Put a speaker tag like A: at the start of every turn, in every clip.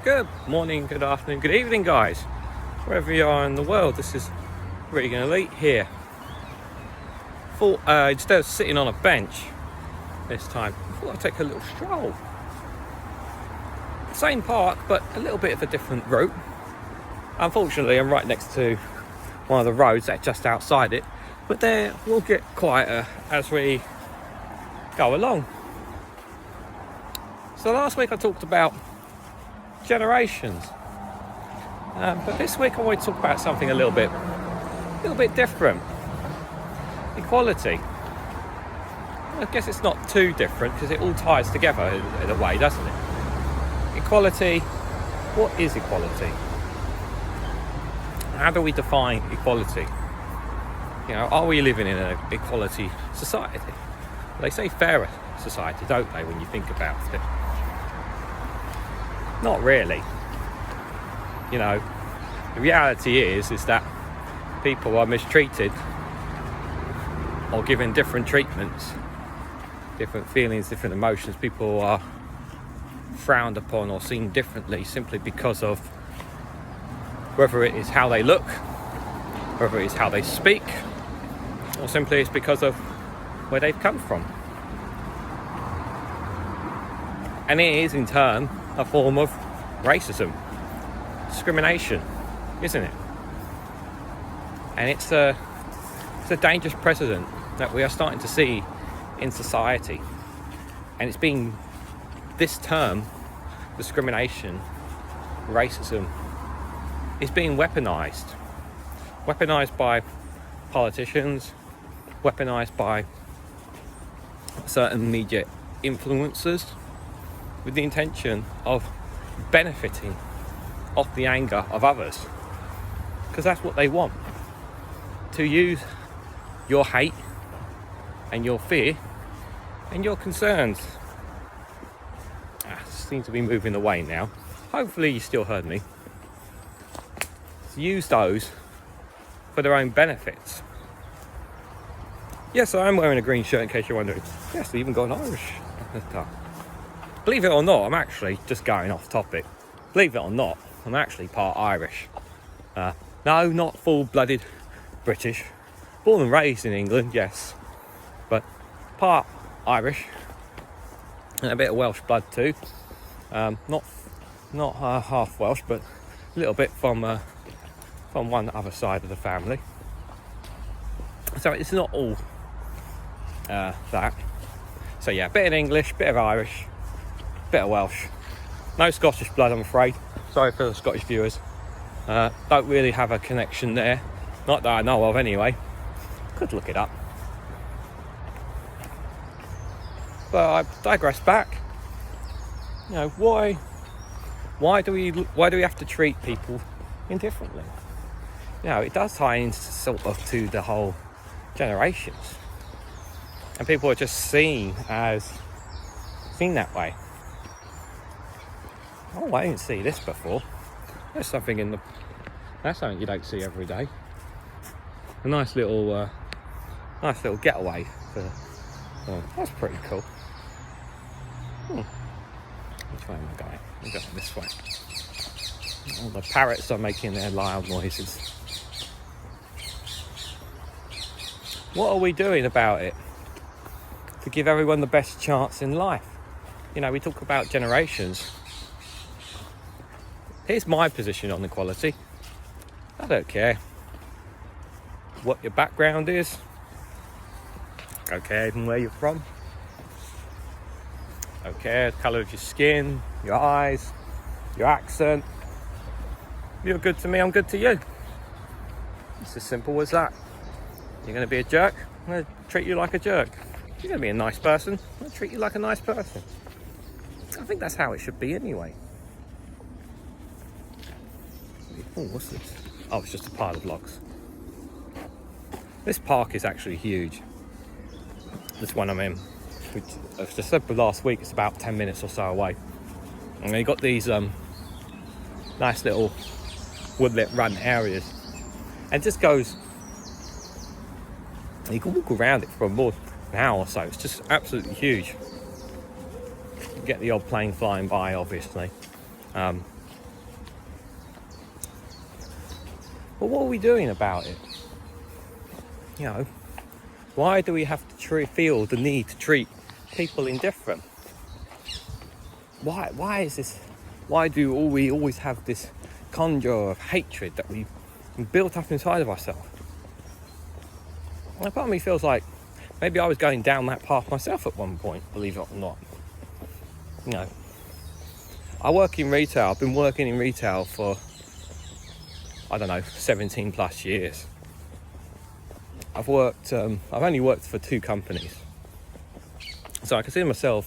A: Good morning, good afternoon, good evening, guys. Wherever you are in the world, this is REGANELITE here. Instead of sitting on a bench this time, I thought I'd take a little stroll. Same park, but a little bit of a different route. Unfortunately, I'm right next to one of the roads that's just outside it, but there will get quieter as we go along. So last week I talked about generations, but this week I want to talk about something a little bit different. Equality. I guess it's not too different because it all ties together in a way, doesn't it? Equality. What is equality? How do we define equality? You know, are we living in an equality society? They say fairer society, don't they, when you think about it? Not really. You know, the reality is that people are mistreated or given different treatments, different feelings, different emotions. People are frowned upon or seen differently simply because of whether it is how they look, whether it is how they speak, or simply it's because of where they've come from. And it is in turn a form of racism, discrimination, isn't it? And it's a dangerous precedent that we are starting to see in society. And it's being, this term, discrimination, racism, is being weaponized by politicians, weaponized by certain media influencers, with the intention of benefiting off the anger of others, because that's what they want, to use your hate and your fear and your concerns. Seems to be moving away now. Hopefully you still heard me. To use those for their own benefits. Yes, I am wearing a green shirt in case you're wondering. Yes, I even got an Irish top. Believe it or not, I'm actually, just going off topic, believe it or not, I'm actually part Irish. No, not full-blooded British. Born and raised in England, yes. But part Irish. And a bit of Welsh blood too. Not half Welsh, but a little bit from one other side of the family. So it's not all that. So yeah, bit of English, bit of Irish, bit of Welsh. No Scottish blood, I'm afraid. Sorry for the Scottish viewers. Don't really have a connection there. Not that I know of anyway. Could look it up. But I digress back. You know, why do we have to treat people indifferently? You know, it does tie into sort of to the whole generations. And people are just seen that way. Oh, I didn't see this before. That's something you don't see every day. A nice little getaway. That's pretty cool. Which way am I going? I'm going this way. All the parrots are making their loud noises. What are we doing about it to give everyone the best chance in life? You know, we talk about generations. Here's my position on equality. I don't care what your background is. I don't care even where you're from. I don't care the colour of your skin, your eyes, your accent. You're good to me, I'm good to you. It's as simple as that. You're going to be a jerk, I'm going to treat you like a jerk. You're going to be a nice person, I'm going to treat you like a nice person. I think that's how it should be anyway. Oh, what's this? Oh, it's just a pile of logs. This park is actually huge. This one I'm in, which I just said last week, it's about 10 minutes or so away. And you've got these nice little woodlit run areas. And it just goes, you can walk around it for more than an hour or so. It's just absolutely huge. You get the odd plane flying by, obviously. But what are we doing about it? You know, why do we have to feel the need to treat people indifferent? Why is this? Why do we always have this conjure of hatred that we built up inside of ourselves? And part of me feels like maybe I was going down that path myself at one point, believe it or not. You know, I work in retail. I've been working in retail for, I don't know, 17 plus years. I've only worked for 2 companies. So I consider myself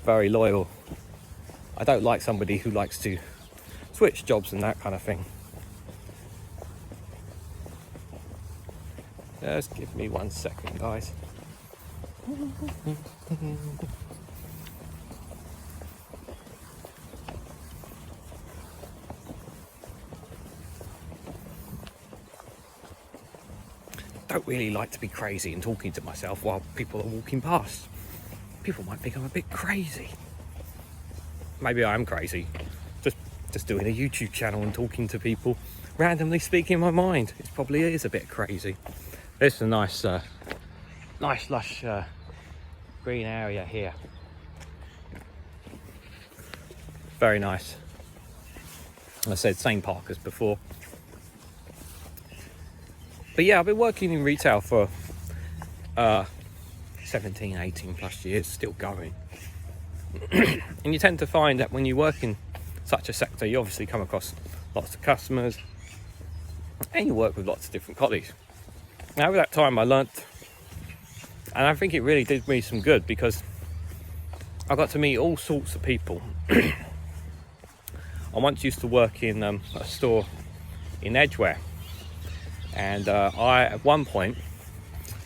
A: very loyal. I don't like somebody who likes to switch jobs and that kind of thing. Just give me 1 second, guys. Don't really like to be crazy and talking to myself while people are walking past. People might think I'm a bit crazy. Maybe I am crazy. Just doing a YouTube channel and talking to people, randomly speaking my mind. It probably is a bit crazy. This is a nice lush green area here. Very nice. I said same park as before. But yeah, I've been working in retail for 17, 18 plus years, still going. And you tend to find that when you work in such a sector, you obviously come across lots of customers and you work with lots of different colleagues. Now, over that time I learnt, and I think it really did me some good, because I got to meet all sorts of people. I once used to work in a store in Edgware, and I at one point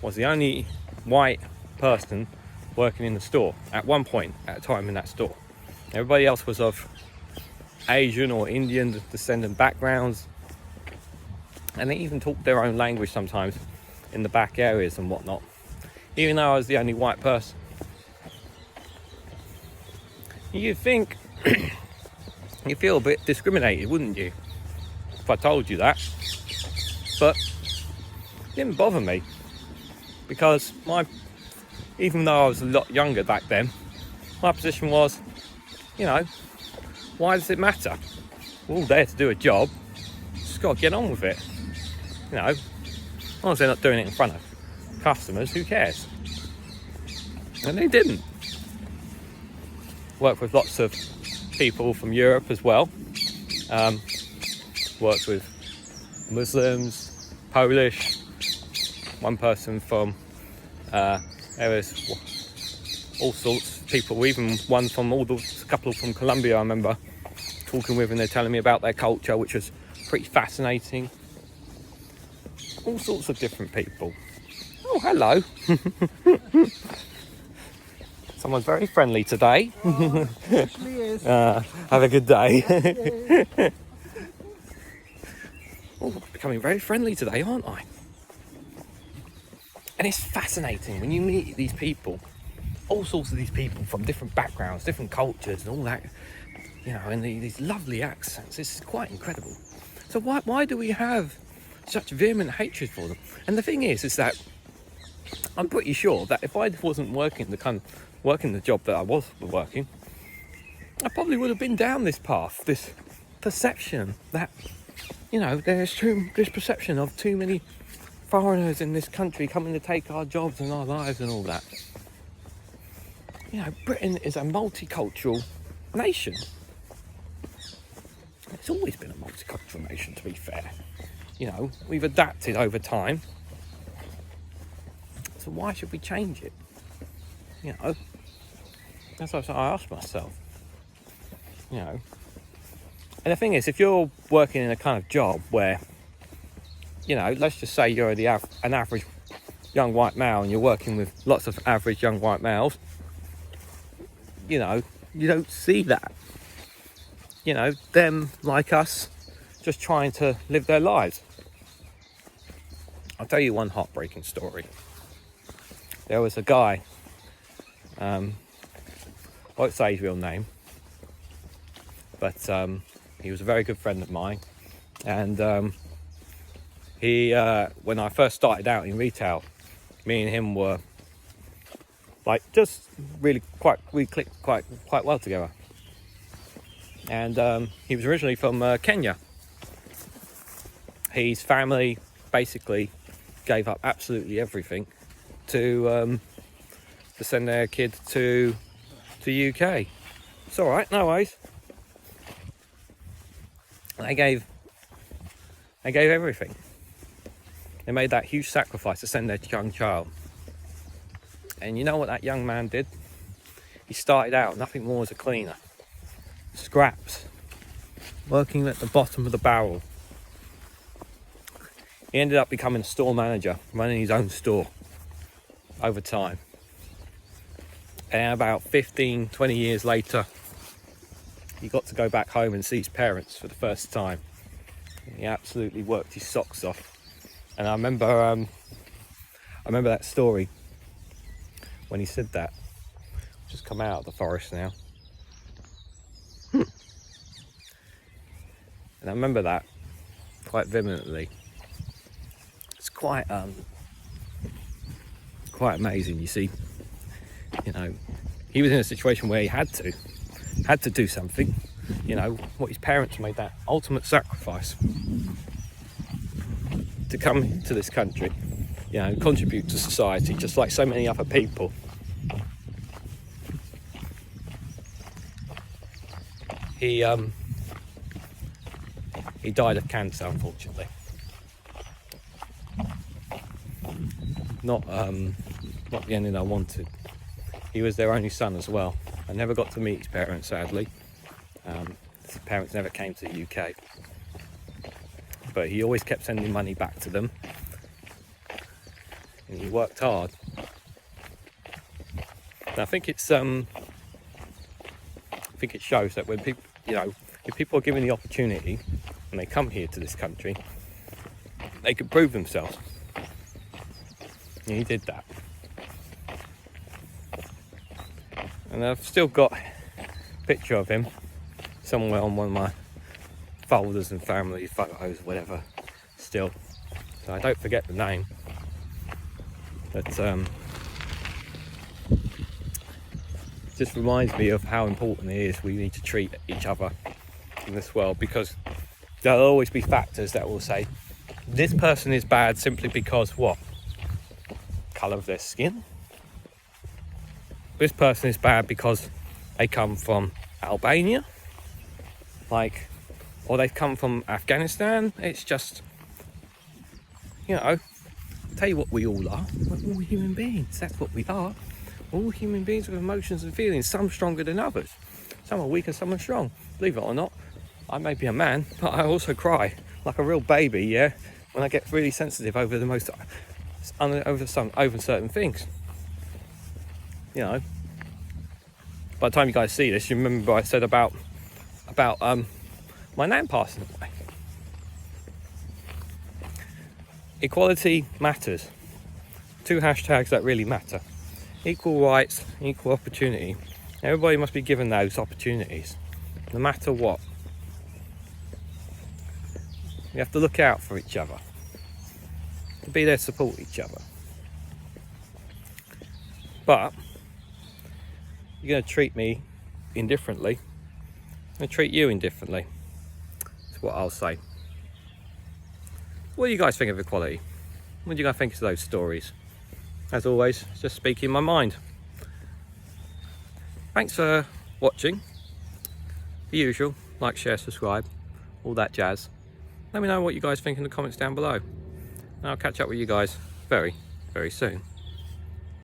A: was the only white person working in the store at one point at a time in that store. Everybody else was of Asian or Indian descendant backgrounds, and they even talked their own language sometimes in the back areas and whatnot, even though I was the only white person. You'd think you feel a bit discriminated, wouldn't you, if I told you that? But it didn't bother me, because even though I was a lot younger back then, my position was, you know, why does it matter? We're all there to do a job. Just got to get on with it. You know, as long as they're not doing it in front of customers, who cares? And they didn't. Worked with lots of people from Europe as well. Worked with Muslims, Polish, one person from areas, all sorts of people, even one from a couple from Colombia I remember talking with, and they're telling me about their culture, which was pretty fascinating. All sorts of different people. Oh, hello. Someone's very friendly today.
B: Oh, actually is.
A: Have a good day. Oh, becoming very friendly today, aren't I? And it's fascinating when you meet these people, all sorts of these people from different backgrounds, different cultures and all that, you know, and these lovely accents. It's quite incredible. So why do we have such vehement hatred for them? And the thing is that I'm pretty sure that if I wasn't working the job that I was working, I probably would have been down this path, this perception that, you know, there's this perception of too many foreigners in this country coming to take our jobs and our lives and all that. You know, Britain is a multicultural nation. It's always been a multicultural nation, to be fair. You know, we've adapted over time. So why should we change it? You know, that's what I ask myself. You know, and the thing is, if you're working in a kind of job where, you know, let's just say you're an average young white male and you're working with lots of average young white males, you know, you don't see that. You know, them like us, just trying to live their lives. I'll tell you one heartbreaking story. There was a guy, I won't say his real name, but he was a very good friend of mine, And he, when I first started out in retail, me and him were like just really we clicked quite well together. And he was originally from Kenya. His family basically gave up absolutely everything to send their kid to UK. It's all right, no worries. They gave everything. They made that huge sacrifice to send their young child. And you know what that young man did? He started out nothing more as a cleaner, scraps, working at the bottom of the barrel. He ended up becoming a store manager, running his own store over time. And about 15, 20 years later, he got to go back home and see his parents for the first time. He absolutely worked his socks off. And I remember that story when he said that. Just come out of the forest now. And I remember that quite vehemently. It's quite amazing, you see. You know, he was in a situation where he had to do something. You know, what his parents made that ultimate sacrifice to come to this country, you know, contribute to society just like so many other people. He died of cancer, unfortunately. Not the ending I wanted. He was their only son as well. I never got to meet his parents, sadly. His parents never came to the UK. But he always kept sending money back to them. And he worked hard. And I think it shows that when people, you know, if people are given the opportunity and they come here to this country, they can prove themselves. And he did that. And I've still got a picture of him somewhere on one of my folders and family photos, whatever, still. So I don't forget the name. But just reminds me of how important it is we need to treat each other in this world, because there'll always be factors that will say this person is bad simply because what? Colour of their skin. This person is bad because they come from Albania, like, or they've come from Afghanistan. It's just, you know, I'll tell you what we all are. We're all human beings. That's what we are. All human beings with emotions and feelings, some stronger than others. Some are weak and some are strong. Believe it or not, I may be a man, but I also cry like a real baby, yeah, when I get really sensitive over over certain things. You know, by the time you guys see this, you remember what I said about my nan passing away. Equality matters. 2 hashtags that really matter. Equal rights, equal opportunity. Everybody must be given those opportunities, no matter what. We have to look out for each other, to be there to support each other. But you're going to treat me indifferently, I'm going to treat you indifferently. That's what I'll say. What do you guys think of equality? What do you guys think of those stories? As always, just speaking my mind. Thanks for watching. The usual, like, share, subscribe, all that jazz. Let me know what you guys think in the comments down below. And I'll catch up with you guys very, very soon.